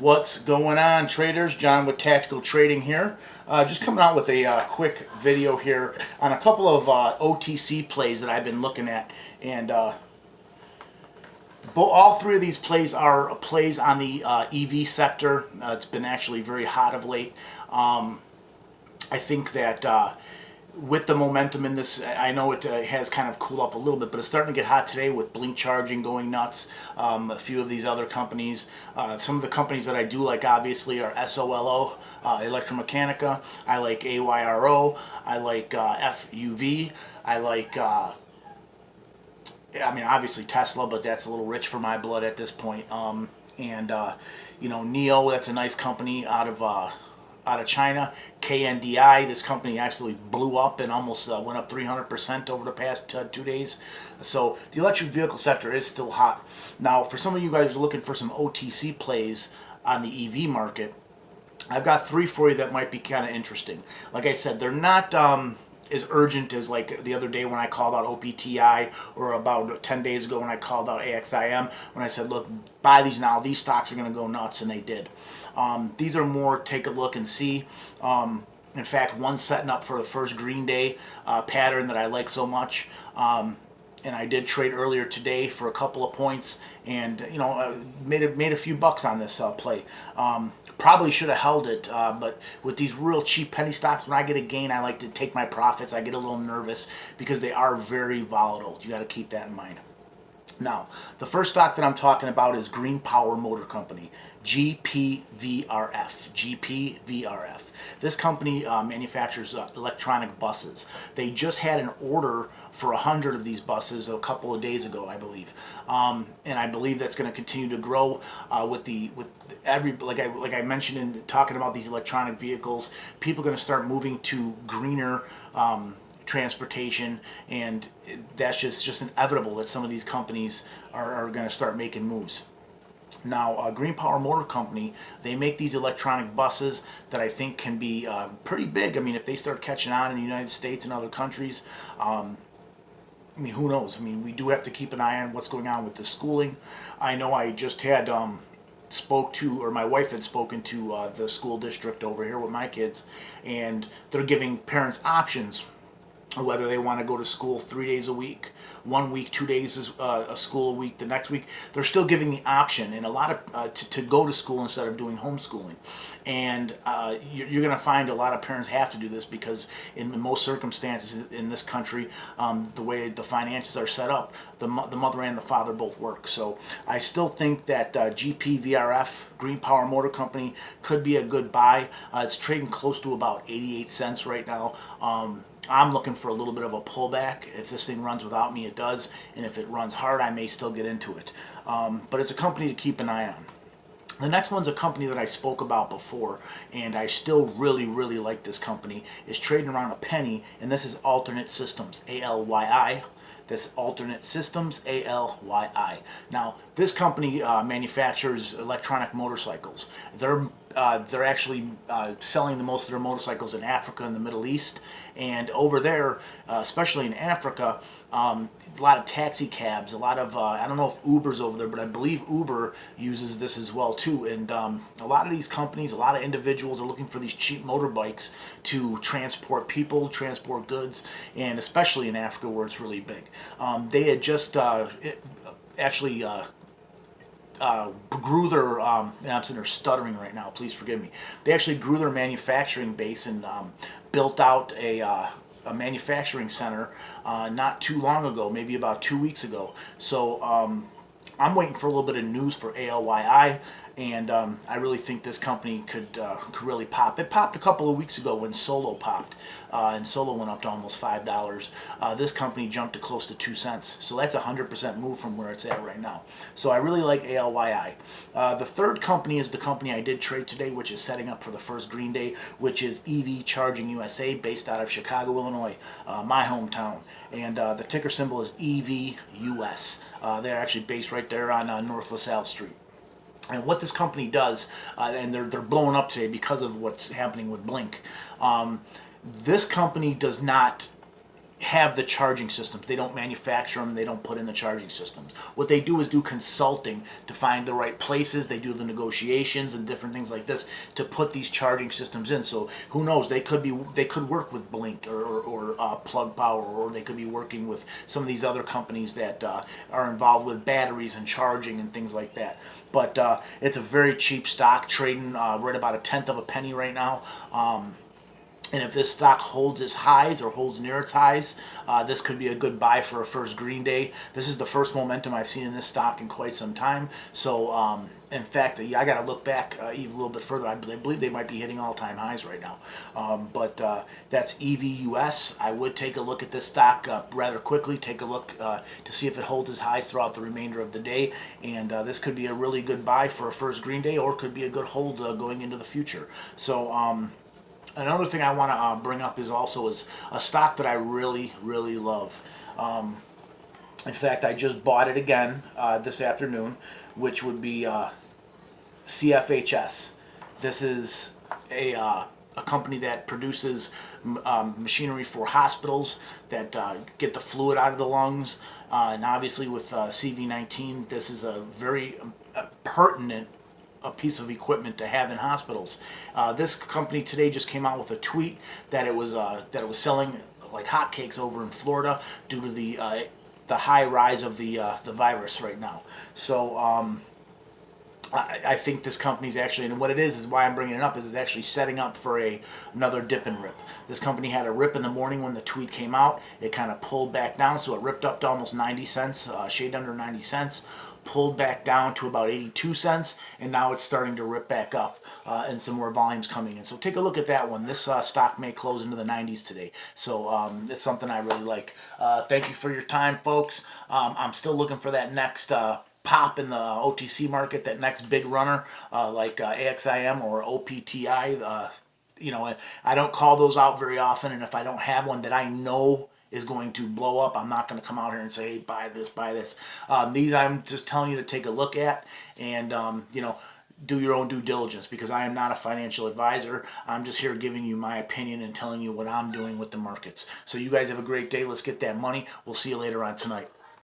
What's going on, traders? John with Tactical Trading here. Just coming out with a quick video here on a couple of OTC plays that I've been looking at, and all three of these plays are plays on the EV sector. It's been actually very hot of late. I think that with the momentum in this, I know it has kind of cooled off a little bit, but it's starting to get hot today with Blink Charging going nuts. A few of these other companies. Some of the companies that I do like, obviously, are SOLO, Electromechanica. I like AYRO. I like FUV. I like, obviously Tesla, but that's a little rich for my blood at this point. NEO, that's a nice company out of China. KNDI, this company actually blew up and almost went up 300% over the past 2 days. So the electric vehicle sector is still hot. Now, for some of you guys who are looking for some OTC plays on the EV market, I've got three for you that might be kind of interesting. Like I said, they're not as urgent as like the other day when I called out OPTI, or about 10 days ago when I called out AXIM, when I said, look, buy these now, these stocks are going to go nuts, and they did. These are more take a look and see. In fact, one setting up for the first green day pattern that I like so much. And I did trade earlier today for a couple of points, and made a few bucks on this play. Probably should have held it, but with these real cheap penny stocks, when I get a gain, I like to take my profits. I get a little nervous because they are very volatile. You got to keep that in mind. Now, the first stock that I'm talking about is Green Power Motor Company, GPVRF. GPVRF. This company manufactures electronic buses. They just had an order for 100 of these buses a couple of days ago, I believe, and I believe that's going to continue to grow with every, like I mentioned in talking about these electronic vehicles. People are going to start moving to greener transportation, and that's just inevitable that some of these companies are going to start making moves. Now, Green Power Motor Company, they make these electronic buses that I think can be pretty big. I mean, if they start catching on in the United States and other countries, who knows? I mean, we do have to keep an eye on what's going on with the schooling. I know I just had my wife had spoken to the school district over here with my kids, and they're giving parents options whether they want to go to school 3 days a week, 1 week, 2 days a school a week, the next week. They're still giving the option, and a lot of to go to school instead of doing homeschooling. And you're going to find a lot of parents have to do this because in most circumstances in this country, the way the finances are set up, the mother and the father both work. So I still think that GPVRF, Green Power Motor Company, could be a good buy. It's trading close to about 88 cents right now. I'm looking for a little bit of a pullback. If this thing runs without me, it does. And if it runs hard, I may still get into it. But it's a company to keep an eye on. The next one's a company that I spoke about before, and I still really, really like this company. It's trading around a penny, and this is Alternate Systems, ALYI. This Alternate Systems, ALYI. Now, this company manufactures electronic motorcycles. They're actually selling most of their motorcycles in Africa and the Middle East, and over there, especially in Africa, a lot of taxi cabs, a lot of I don't know if Uber's over there, but I believe Uber uses this as well too. And a lot of these companies, a lot of individuals are looking for these cheap motorbikes to transport people, transport goods, and especially in Africa where it's really big. They had just actually grew their, I'm sitting there stuttering right now, please forgive me. They actually grew their manufacturing base and built out a manufacturing center not too long ago, maybe about 2 weeks ago. So I'm waiting for a little bit of news for ALYI, and I really think this company could really pop. It popped a couple of weeks ago when Solo popped, and Solo went up to almost $5. This company jumped to close to 2 cents, so that's a 100% move from where it's at right now. So I really like ALYI. The third company is the company I did trade today, which is setting up for the first green day, which is EV Charging USA, based out of Chicago, Illinois, my hometown, and the ticker symbol is EVUS. They're actually based right there on North LaSalle Street. And what this company does, and they're blowing up today because of what's happening with Blink. This company does not have the charging systems. They don't manufacture them. They don't put in the charging systems. What they do is do consulting to find the right places. They do the negotiations and different things like this to put these charging systems in. So who knows? They could work with Blink or Plug Power, or they could be working with some of these other companies that are involved with batteries and charging and things like that. But it's a very cheap stock, trading right about a tenth of a penny right now. And if this stock holds its highs or holds near its highs, this could be a good buy for a first green day. This is the first momentum I've seen in this stock in quite some time. So, in fact, I got to look back even a little bit further. I believe they might be hitting all-time highs right now. But that's EVUS. I would take a look at this stock rather quickly. Take a look to see if it holds its highs throughout the remainder of the day. And this could be a really good buy for a first green day, or could be a good hold going into the future. So, another thing I want to bring up is a stock that I really, really love. In fact, I just bought it again this afternoon, which would be CFHS. This is a company that produces machinery for hospitals that get the fluid out of the lungs. And obviously with CV-19, this is a very pertinent piece of equipment to have in hospitals. This company today just came out with a tweet that it was selling like hotcakes over in Florida due to the high rise of the virus right now. So I think this company's actually, and what it is why I'm bringing it up, is it's actually setting up for another dip and rip. This company had a rip in the morning when the tweet came out. It kind of pulled back down, so it ripped up to almost 90 cents, shade under 90 cents, pulled back down to about 82 cents, and now it's starting to rip back up, and some more volumes coming in. So take a look at that one. This stock may close into the 90s today, so it's something I really like. Thank you for your time, folks. I'm still looking for that next pop in the OTC market, that next big runner like AXIM or OPTI. I don't call those out very often, and if I don't have one that I know is going to blow up, I'm not going to come out here and say, hey, buy this, buy this. These I'm just telling you to take a look at, and do your own due diligence, because I am not a financial advisor. I'm just here giving you my opinion and telling you what I'm doing with the markets. So you guys have a great day. Let's get that money. We'll see you later on tonight.